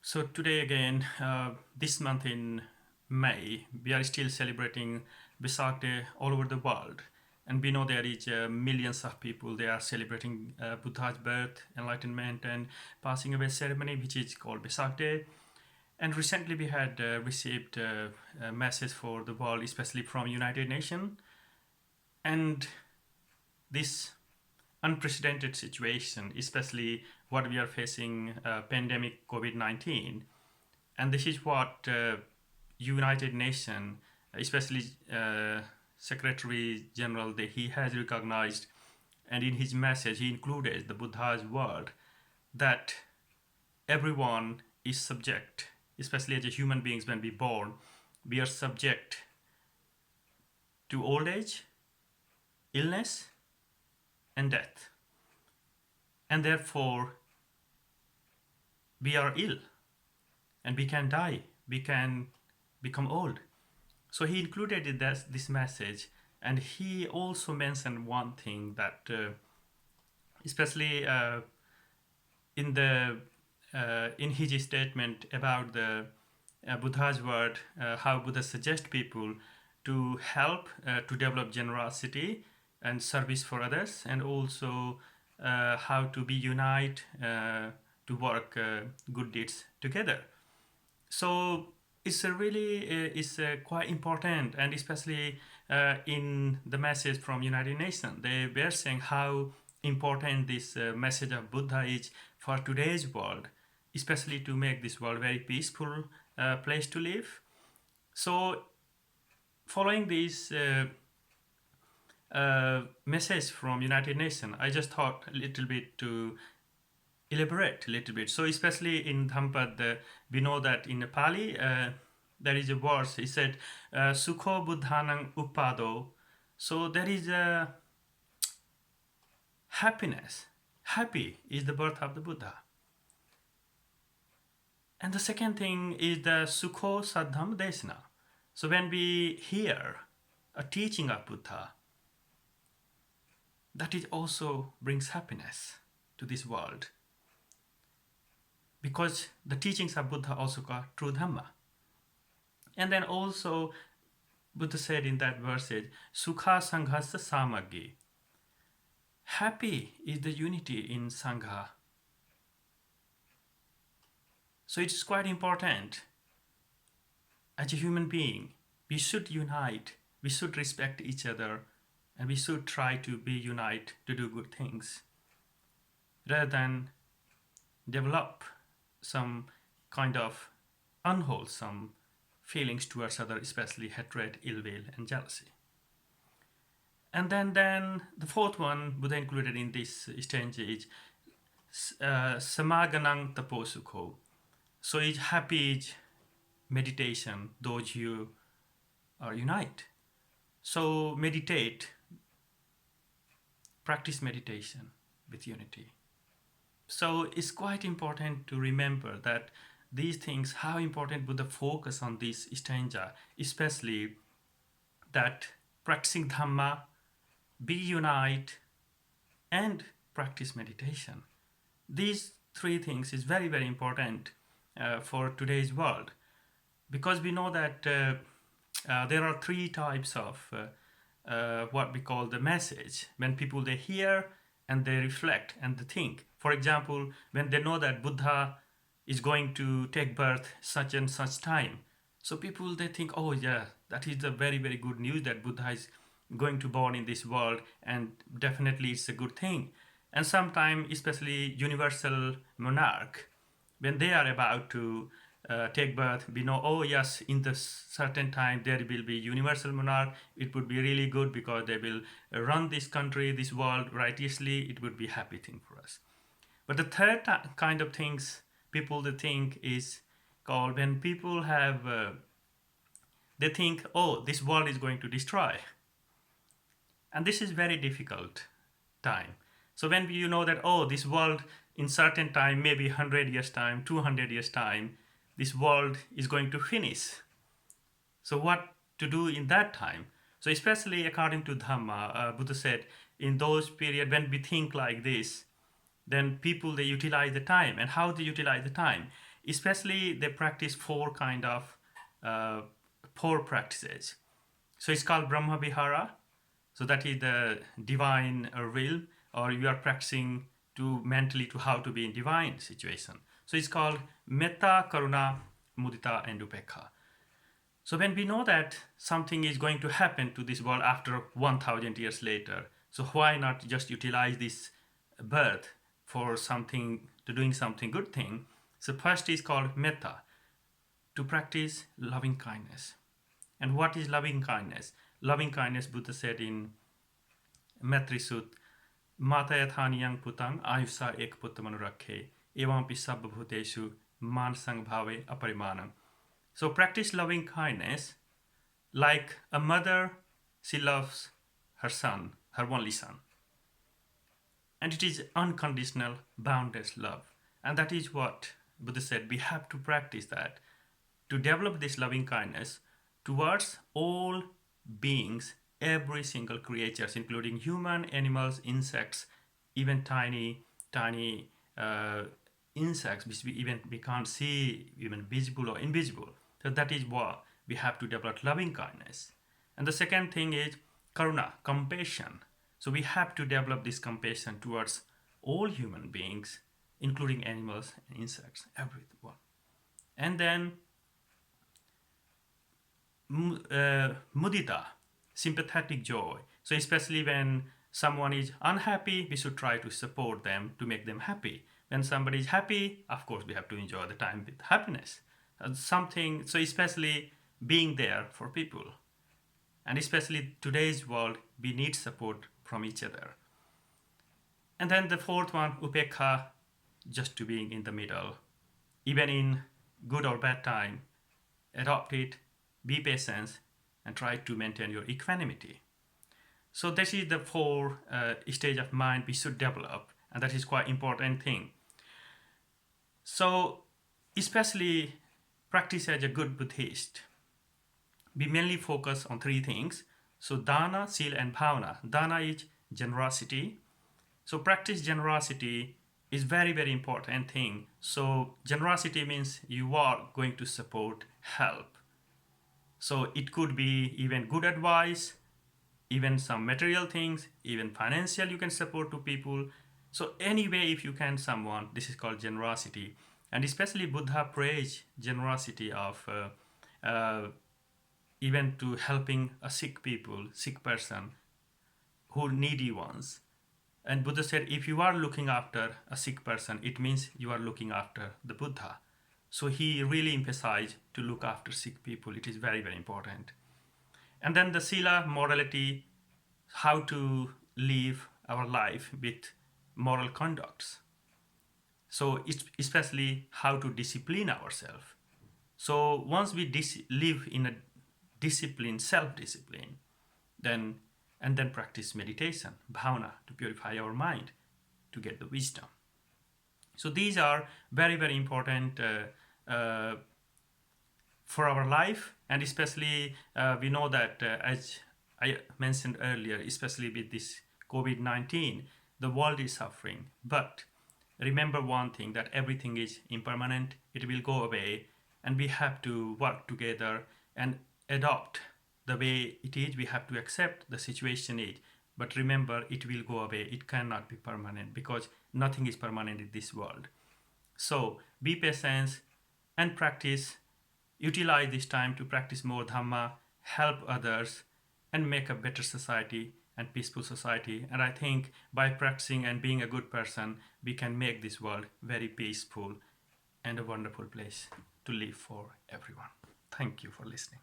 So today again, this month in May, we are still celebrating Vesak Day all over the world. And we know there is millions of people, they are celebrating Buddha's birth, enlightenment and passing away ceremony, which is called Vesak Day. And recently we had received a message for the world, especially from United Nations. And this unprecedented situation, especially what we are facing, pandemic COVID-19, and this is what United Nations, especially Secretary General, he has recognized, and in his message he included the Buddha's word that everyone is subject, especially as a human beings when we born, we are subject to old age, illness, and death, and therefore we are ill, and we can die, we can become old. So he included this message, and he also mentioned one thing that, especially in the in his statement about the Buddha's word, how Buddha suggests people to help to develop generosity and service for others, and also how to be unite to work good deeds together. So it's a really it's quite important, and especially in the message from United Nations, they were saying how important this message of Buddha is for today's world, especially to make this world very peaceful place to live. So following this message from United Nations, I just thought a little bit to elaborate a little bit. So especially in Dhampad, we know that in Pali there is a verse. He said, "Sukho buddhanang upado." So there is a happiness. Happy is the birth of the Buddha. And the second thing is the Sukho Saddham Desana. So when we hear a teaching of Buddha, that it also brings happiness to this world. Because the teachings of Buddha also got true Dhamma. And then also, Buddha said in that verse, Sukha Sanghasa Samaggi. Happy is the unity in Sangha. So it's quite important. As a human being, we should unite, we should respect each other, and we should try to be unite to do good things, rather than develop some kind of unwholesome feelings towards others, especially hatred, ill will, and jealousy. And then the fourth one Buddha included in this exchange is samaganang taposukho. So it's happy meditation, those you are unite. So meditate, practice meditation with unity. So it's quite important to remember that these things, how important Buddha focus on this stanza, especially that practicing Dhamma, be unite, and practice meditation. These three things is very, very important for today's world, because we know that there are three types of what we call the message. When people they hear and they reflect and they think. For example, when they know that Buddha is going to take birth such and such time, so people they think, oh yeah, that is a very, very good news that Buddha is going to born in this world, and definitely it's a good thing. And sometimes, especially universal monarch, when they are about to take birth, we know, oh yes, in the certain time there will be universal monarch. It would be really good because they will run this country, this world righteously. It would be a happy thing for us. But the third kind of things people they think is called when people have they think, oh, this world is going to destroy, and this is very difficult time. So when you know that, oh, this world in certain time, maybe 100 years time, 200 years time, this world is going to finish. So what to do in that time? So especially according to Dhamma, Buddha said, in those period when we think like this, then people they utilize the time. And how they utilize the time? especially they practice four practices. So it's called Brahma Vihara. So that is the divine will, or you are practicing to mentally to how to be in divine situation. So it's called Metta, Karuna, Mudita, and Upekha. So when we know that something is going to happen to this world after 1000 years later, so why not just utilize this birth for something, to doing something good thing? So first is called metta, to practice loving kindness. And what is loving kindness? Loving kindness, Buddha said in Maitri Sut, Mata yathaniyang putang ayusa ek puttamanu rakhe, evam pisabha bhuteshu mansang bhave aparimanam. So practice loving kindness like a mother, she loves her son, her only son. And it is unconditional, boundless love. And that is what Buddha said, we have to practice that to develop this loving kindness towards all beings, every single creatures, including human, animals, insects, even tiny insects which we can't see, even visible or invisible. So that is what we have to develop loving kindness. And the second thing is karuna, compassion. So we have to develop this compassion towards all human beings, including animals and insects, everyone. And then mudita, sympathetic joy. So especially when someone is unhappy, we should try to support them to make them happy. When somebody is happy, of course we have to enjoy the time with happiness. So especially being there for people. And especially today's world, we need support from each other. And then the fourth one, upekha, just to being in the middle. Even in good or bad time, adopt it, be patient, and try to maintain your equanimity. So this is the four stage of mind we should develop, and that is quite important thing. So especially practice as a good Buddhist, we mainly focus on three things. So dana, sila, and bhavana. Dana is generosity. So practice generosity is very, very important thing. So generosity means you are going to support, help. So it could be even good advice, even some material things, even financial you can support to people. So anyway, if you can someone, this is called generosity. And especially Buddha praised generosity of even to helping a sick person who needy ones. And Buddha said, if you are looking after a sick person, it means you are looking after the Buddha. So he really emphasized to look after sick people. It is very, very important. And then the Sila, morality, how to live our life with moral conducts. So it's especially how to discipline ourselves. So once we live in a discipline, self-discipline, then practice meditation, bhavana, to purify our mind, to get the wisdom. So these are very, very important for our life, and especially we know that as I mentioned earlier, especially with this COVID-19, the world is suffering. But remember one thing, that everything is impermanent, it will go away, and we have to work together and adopt the way it is. We have to accept the situation is. But remember, it will go away. It cannot be permanent, because nothing is permanent in this world. So be patient and practice. Utilize this time to practice more Dhamma, help others, and make a better society and peaceful society. And I think by practicing and being a good person, we can make this world very peaceful and a wonderful place to live for everyone. Thank you for listening.